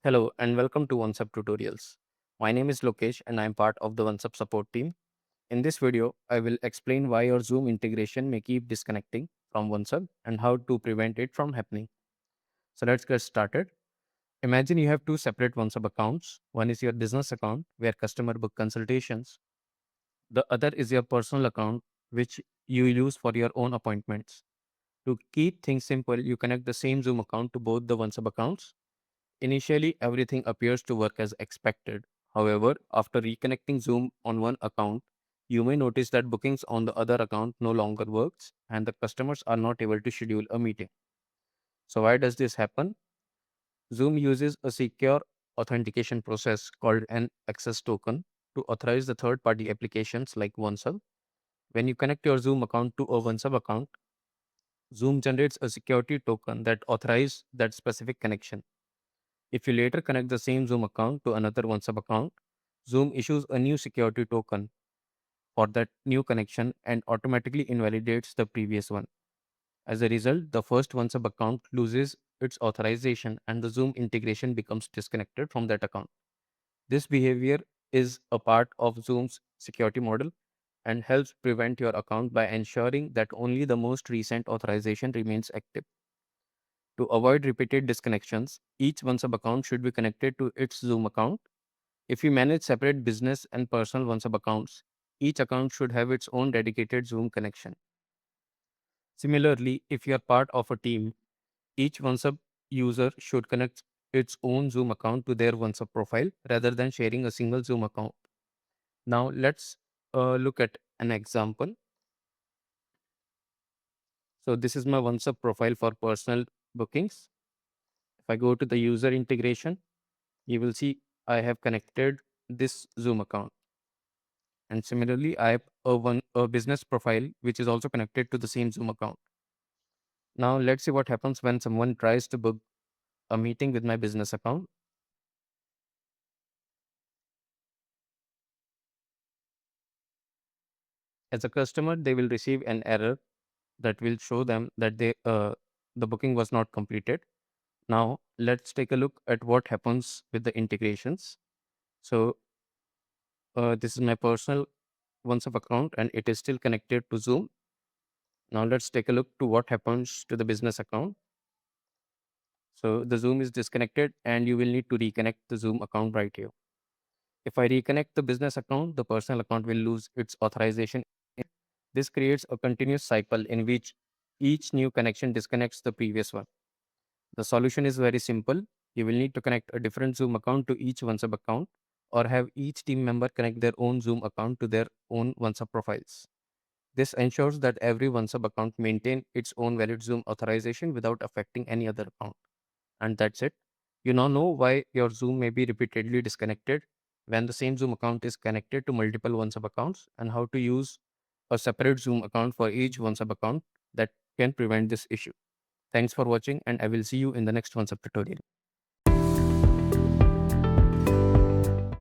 Hello and welcome to OnceHub tutorials. My name is Lokesh and I am part of the OnceHub support team. In this video, I will explain why your Zoom integration may keep disconnecting from OnceHub and how to prevent it from happening. So let's get started. Imagine you have two separate OnceHub accounts. One is your business account where customer book consultations. The other is your personal account which you use for your own appointments. To keep things simple, you connect the same Zoom account to both the OnceHub accounts. Initially, everything appears to work as expected. However, after reconnecting Zoom on one account, you may notice that bookings on the other account no longer works and the customers are not able to schedule a meeting. So why does this happen? Zoom uses a secure authentication process called an access token to authorize the third-party applications like OneSub. When you connect your Zoom account to a OneSub account, Zoom generates a security token that authorizes that specific connection. If you later connect the same Zoom account to another OneSub account, Zoom issues a new security token for that new connection and automatically invalidates the previous one. As a result, the first OneSub account loses its authorization and the Zoom integration becomes disconnected from that account. This behavior is a part of Zoom's security model and helps prevent your account by ensuring that only the most recent authorization remains active. To avoid repeated disconnections, each OneSub account should be connected to its Zoom account. If you manage separate business and personal OneSub accounts, each account should have its own dedicated Zoom connection. Similarly, if you are part of a team, each OneSub user should connect its own Zoom account to their OneSub profile rather than sharing a single Zoom account. Now, let's look at an example. So, this is my OneSub profile for personal bookings. If I go to the user integration, you will see I have connected this Zoom account. And similarly, I have a business profile which is also connected to the same Zoom account. Now let's see what happens when someone tries to book a meeting with my business account. As a customer, they will receive an error that will show them that the booking was not completed. Now let's take a look at what happens with the integrations. So this is my personal OneSub account and it is still connected to Zoom. Now let's take a look to what happens to the business account. So the Zoom is disconnected and you will need to reconnect the Zoom account right here. If I reconnect the business account, the personal account will lose its authorization. This creates a continuous cycle in which each new connection disconnects the previous one. The solution is very simple. You will need to connect a different Zoom account to each OneSub account or have each team member connect their own Zoom account to their own OneSub profiles. This ensures that every OneSub account maintain its own valid Zoom authorization without affecting any other account. And that's it. You now know why your Zoom may be repeatedly disconnected when the same Zoom account is connected to multiple OneSub accounts and how to use a separate Zoom account for each OneSub account that can prevent this issue. Thanks for watching and I will see you in the next OneSub tutorial.